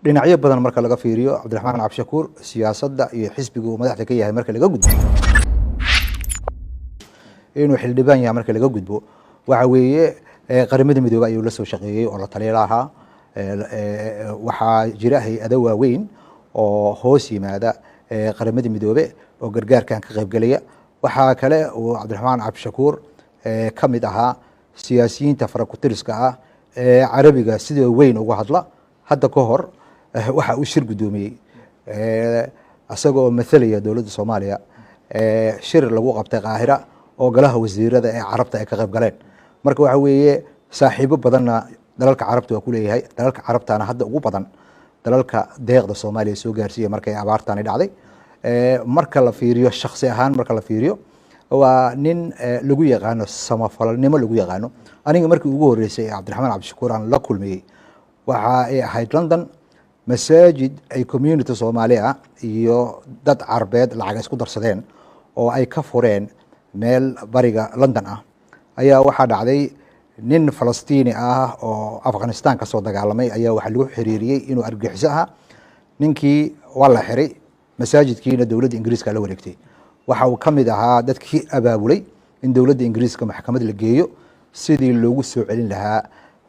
dhinacyo badan marka laga fiiriyo Cabdiraxmaan Cabshakuur siyaasadda iyo xisbiga uu madaxda ka yahay marka laga gudbo inuu xildhibaan yahay marka laga gudbo waxa weeye qaramada midoobay ayuu la soo shaqeeyay oo la taliyaha waxa jira hay'ado waaweyn oo hoos yimaada qaramada midoobay oo gargaarkan ka qayb galaya waxa kale oo Cabdiraxmaan Cabshakuur ka mid ahaa siyaasiyiinta farakutiriska ah ee carabiga sida weyn uga hadla hadda ka hor waxa uu shir gudoomiyay asagoo mathalaya dawladda Soomaaliya shir lagu qabtay Qaahira oo golaha wasiirada ee Carabta ay ka qayb galeen marka waxa weeye saaxiibo badanna dalalka Carabta waa ku leeyahay dalalka Carabtana hadda ugu badan dalalka deeqda Soomaaliya soo gaarsiiyay markay abaartani dhacday marka la fiiriyo shakhsi ahaan marka la fiiriyo waa nin lagu yaqaano samafalnimo lagu yaqaano aniga markii ugu horeysay Cabdiraxmaan Cabshakuur aan la kulmay waxa ay ahayd London masaajid ay community Soomaaliya iyo dad Carbeed lacag isku darsadeen oo ay ka fureen meel bariga London ah ayaa waxa dhacday nin Falastiini ah oo Afghanistan ka soo dagaalamay ayaa waxa lagu xiriiriyay inuu argagixiso ah ninkii waa la xiray masaajidkiina dawladda Ingiriiska la wareegtay waxa uu kamid ahaa dadkii abaabulay in dawladda Ingiriiska maxkamad la geeyo sidii loogu soo celin lahaa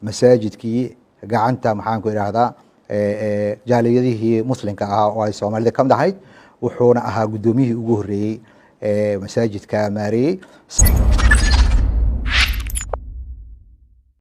masaajidkii gacanta maxaan ku iraahdaa jaaliyadihii muslimka ah oo ay Soomaalida ka mid ahayd wuxuuna ahaa gudoomiyihii ugu horeeyay masaajidka maareeyay